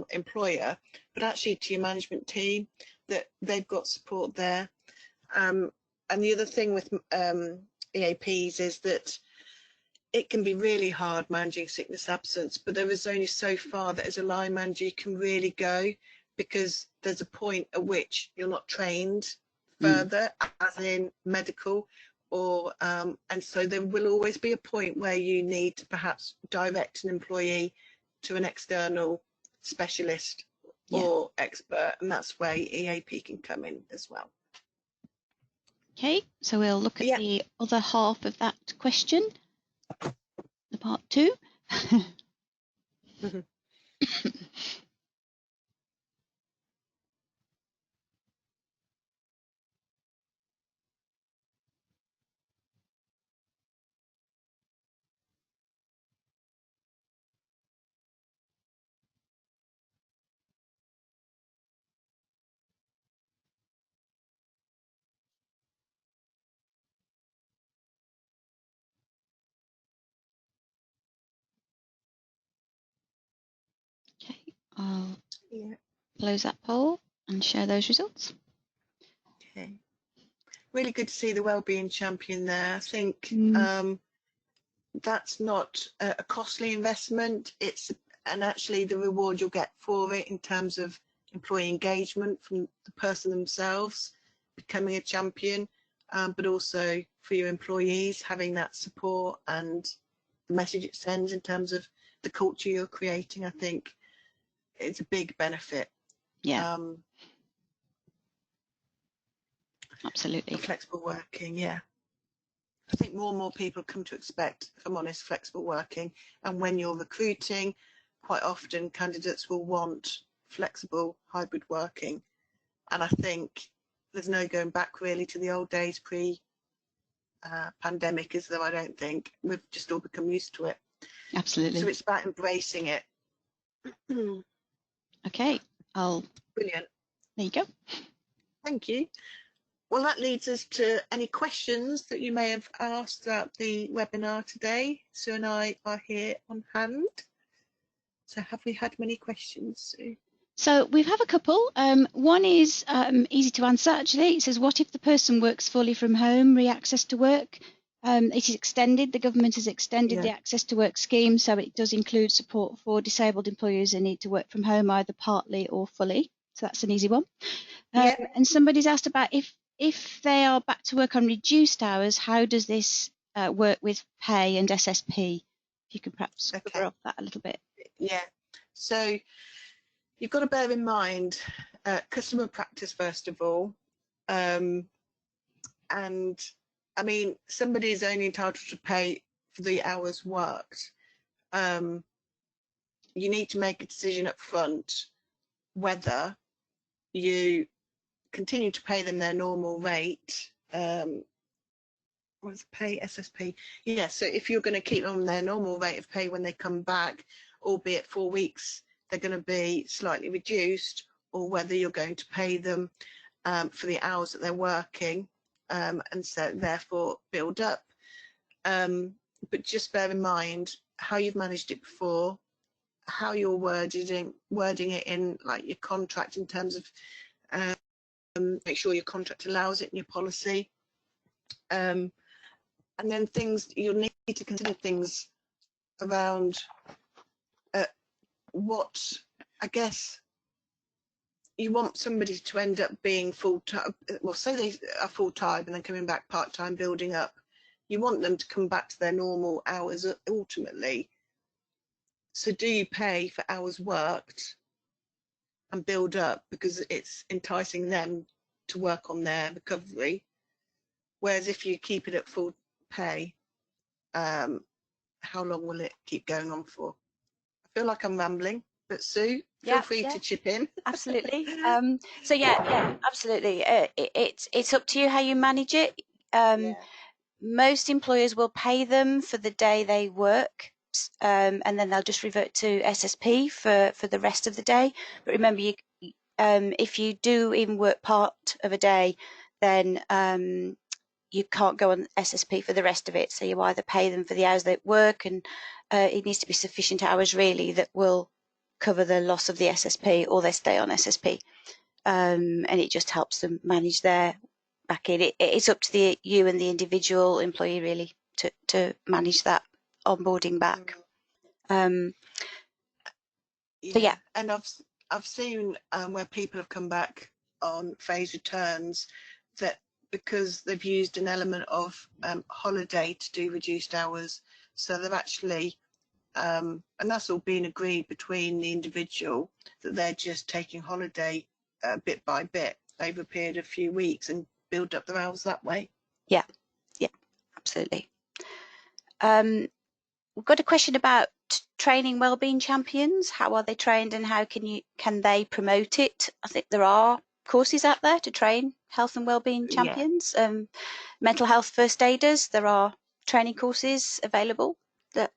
employer, but actually to your management team that they've got support there. And the other thing with EAPs is that it can be really hard managing sickness absence, but there is only so far that as a line manager you can really go, because there's a point at which you're not trained further, as in medical, or and so there will always be a point where you need to perhaps direct an employee to an external specialist or expert, and that's where EAP can come in as well. Okay, so we'll look at the other half of that question, the part 2. Okay, I'll close that poll and share those results. Okay. Really good to see the wellbeing champion there. I think that's not a costly investment. And actually the reward you'll get for it in terms of employee engagement from the person themselves becoming a champion, but also for your employees having that support and the message it sends in terms of the culture you're creating. I think it's a big benefit. Absolutely. Flexible working, I think more and more people come to expect, if I'm honest, flexible working. And when you're recruiting, quite often candidates will want flexible hybrid working. And I think there's no going back really to the old days pre-pandemic, is there? I don't think. We've just all become used to it. Absolutely. So it's about embracing it. Okay, Brilliant. There you go. Thank you. Well, that leads us to any questions that you may have asked throughout the webinar today. Sue and I are here on hand. So have we had many questions, Sue? So we have a couple. One is easy to answer, actually. It says, what if the person works fully from home, re-access to work? It is extended. The government has extended the access to work scheme, so it does include support for disabled employers who need to work from home either partly or fully. So that's an easy one. And somebody's asked about if they are back to work on reduced hours, how does this work with pay and SSP? If you could perhaps cover off that a little bit. Yeah. So you've got to bear in mind customer practice first of all, and I mean somebody is only entitled to pay for the hours worked. You need to make a decision up front whether you continue to pay them their normal rate. What's pay SSP? Yeah, so if you're going to keep them on their normal rate of pay when they come back, albeit 4 weeks, they're going to be slightly reduced, or whether you're going to pay them for the hours that they're working, and so therefore build up. But just bear in mind how you've managed it before, how you're wording it in like your contract in terms of make sure your contract allows it in your policy. And then things you'll need to consider things around what I guess you want somebody to end up being full-time. Well, say they are full-time and then coming back part-time, building up. You want them to come back to their normal hours ultimately. So do you pay for hours worked and build up because it's enticing them to work on their recovery? Whereas if you keep it at full pay, how long will it keep going on for? I feel like I'm rambling, but Sue, feel free to chip in. Absolutely. So absolutely. It's up to you how you manage it. Most employers will pay them for the day they work, and then they'll just revert to SSP for the rest of the day. But remember, if you do even work part of a day, then you can't go on SSP for the rest of it. So you either pay them for the hours they work, and it needs to be sufficient hours really that will cover the loss of the SSP, or they stay on SSP. And it just helps them manage their back in. It's up to you and the individual employee really to manage that onboarding back. So yeah, and I've seen where people have come back on phase returns that because they've used an element of holiday to do reduced hours, so they've actually and that's all been agreed between the individual that they're just taking holiday bit by bit over a period of a few weeks and build up their hours that way. Yeah, absolutely. We've got a question about training wellbeing champions. How are they trained and how can they promote it? I think there are courses out there to train health and wellbeing champions. Mental health first aiders, there are training courses available that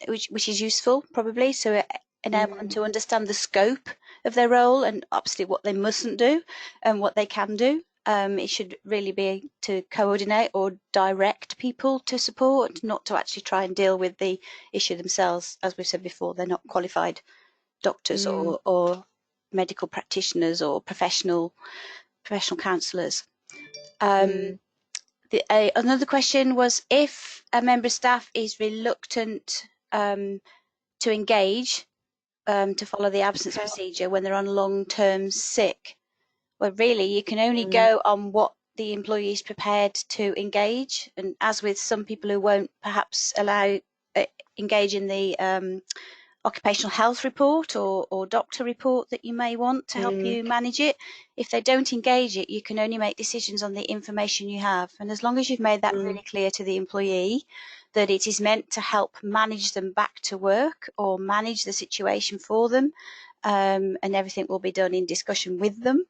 which is useful probably, so it enable them to understand the scope of their role and obviously what they mustn't do and what they can do. It should really be to coordinate or direct people to support, not to actually try and deal with the issue themselves. As we've said before, they're not qualified doctors or medical practitioners or professional counsellors. Another question was, if a member of staff is reluctant to engage to follow the absence procedure when they're on long-term sick, well, really, you can only go on what the employee is prepared to engage. And as with some people who won't perhaps engage in the occupational health report or doctor report that you may want to help you manage it, if they don't engage it, you can only make decisions on the information you have. And as long as you've made that really clear to the employee that it is meant to help manage them back to work or manage the situation for them, and everything will be done in discussion with them.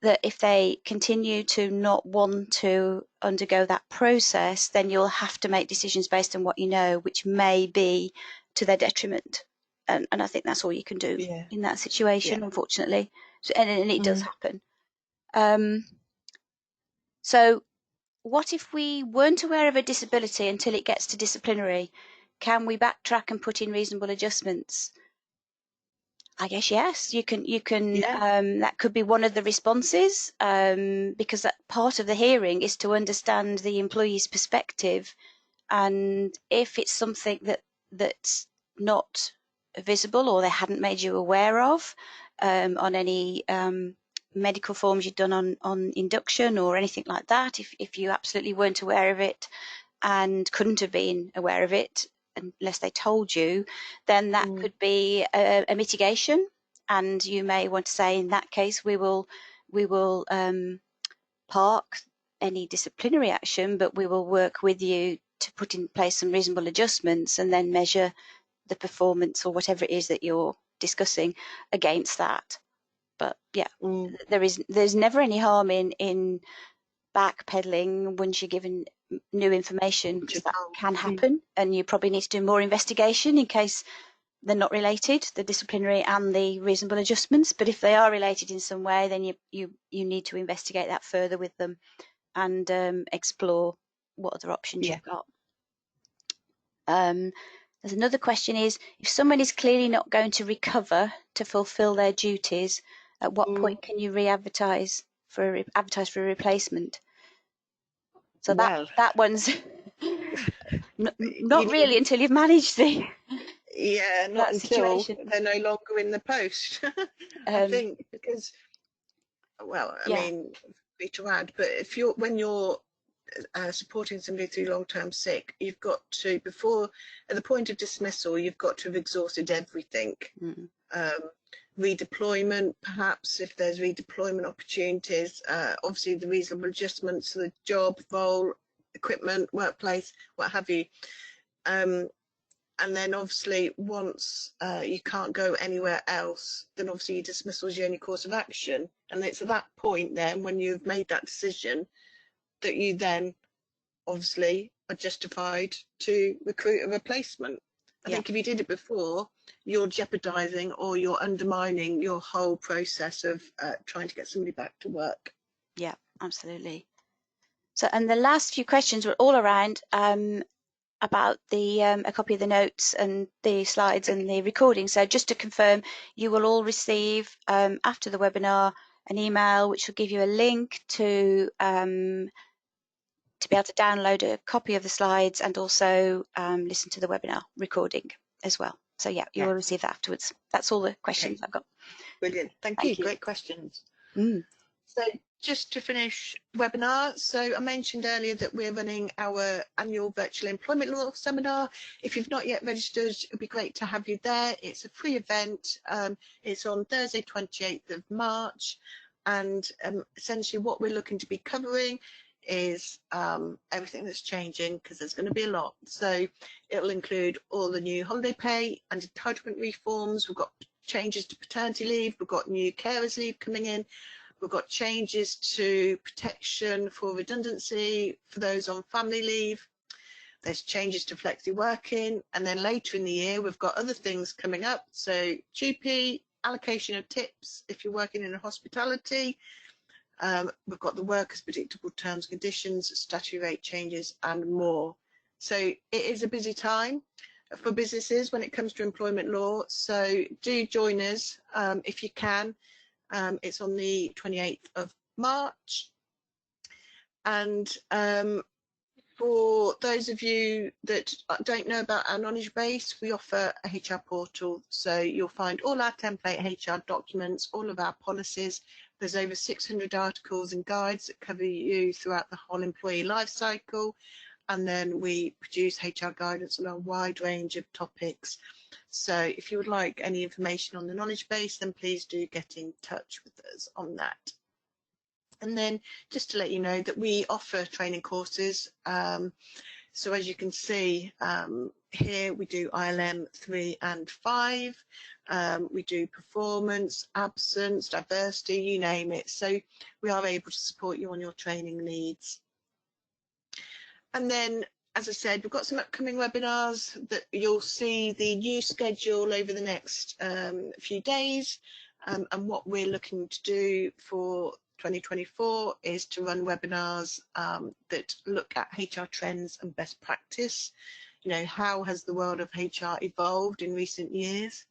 That if they continue to not want to undergo that process, then you'll have to make decisions based on what you know, which may be to their detriment. And I think that's all you can do in that situation, unfortunately. So, and it does happen. So what if we weren't aware of a disability until it gets to disciplinary? Can we backtrack and put in reasonable adjustments? I guess yes, you can. That could be one of the responses, because that part of the hearing is to understand the employee's perspective, and if it's something that's not visible or they hadn't made you aware of on any medical forms you've done on induction or anything like that, if you absolutely weren't aware of it and couldn't have been aware of it unless they told you, then that could be a mitigation, and you may want to say, in that case, we will park any disciplinary action, but we will work with you to put in place some reasonable adjustments and then measure the performance or whatever it is that you're discussing against that. But yeah, there's never any harm in backpedaling once you're given new information, because that can happen, and you probably need to do more investigation in case they're not related, the disciplinary and the reasonable adjustments. But if they are related in some way, then you need to investigate that further with them and explore what other options you've got. There's another question is, if someone is clearly not going to recover to fulfil their duties, at what point can you re-advertise for a replacement? So that one's not really until you've managed the not until situation. they're no longer in the post. I think, because I mean, to add, but if when you're supporting somebody through long-term sick, you've got to, before at the point of dismissal, you've got to have exhausted everything. Redeployment, perhaps, if there's redeployment opportunities, obviously the reasonable adjustments to the job, role, equipment, workplace, what have you. And then obviously once you can't go anywhere else, then obviously your dismissal is your only course of action. And it's at that point then, when you've made that decision, that you then obviously are justified to recruit a replacement. I think if you did it before, you're jeopardising or you're undermining your whole process of trying to get somebody back to work. Yeah, absolutely. So, and the last few questions were all around about the a copy of the notes and the slides and the recording. So just to confirm, you will all receive after the webinar an email which will give you a link to be able to download a copy of the slides and also listen to the webinar recording as well. So yeah, you will receive that afterwards. That's all the questions I've got. Brilliant. Thank you. Great questions. So just to finish webinar, so I mentioned earlier that we're running our annual virtual employment law seminar. If you've not yet registered, it'd be great to have you there. It's a free event. It's on Thursday, 28th of March. And essentially what we're looking to be covering is everything that's changing, because there's going to be a lot. So it'll include all the new holiday pay and entitlement reforms. We've got changes to paternity leave. We've got new carers leave coming in. We've got changes to protection for redundancy for those on family leave. There's changes to flexi working, and then later in the year we've got other things coming up. So GP allocation of tips if you're working in hospitality. We've got the workers' predictable terms, conditions, statutory rate changes, and more. So it is a busy time for businesses when it comes to employment law. So do join us if you can. It's on the 28th of March. And for those of you that don't know about our knowledge base, we offer a HR portal. So you'll find all our template HR documents, all of our policies. There's over 600 articles and guides that cover you throughout the whole employee life cycle. And then we produce HR guidance on a wide range of topics. So if you would like any information on the knowledge base, then please do get in touch with us on that. And then just to let you know that we offer training courses. So as you can see here, we do ILM 3 and 5. We do performance, absence, diversity, you name it. So we are able to support you on your training needs. And then, as I said, we've got some upcoming webinars that you'll see the new schedule over the next few days. And what we're looking to do for 2024 is to run webinars that look at HR trends and best practice. You know, how has the world of HR evolved in recent years?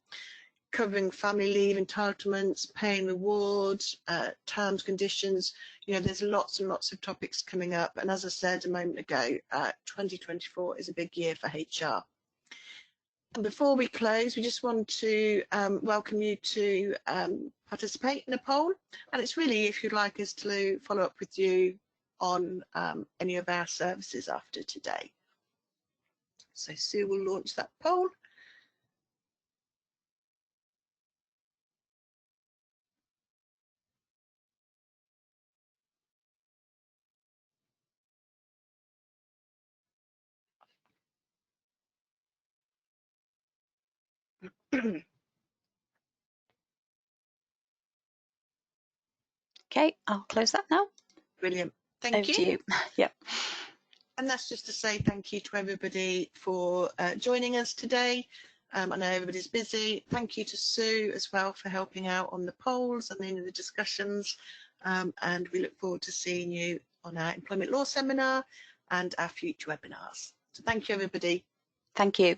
Covering family leave entitlements, pay and rewards, terms, conditions. You know, there's lots and lots of topics coming up. And as I said a moment ago, 2024 is a big year for HR. And before we close, we just want to welcome you to participate in a poll. And it's really if you'd like us to follow up with you on any of our services after today. So Sue will launch that poll. Okay, I'll close that now. Brilliant. Thank you. Over to you. Yep. And that's just to say thank you to everybody for joining us today. I know everybody's busy. Thank you to Sue as well for helping out on the polls and in the discussions. And we look forward to seeing you on our employment law seminar and our future webinars. So thank you, everybody. Thank you.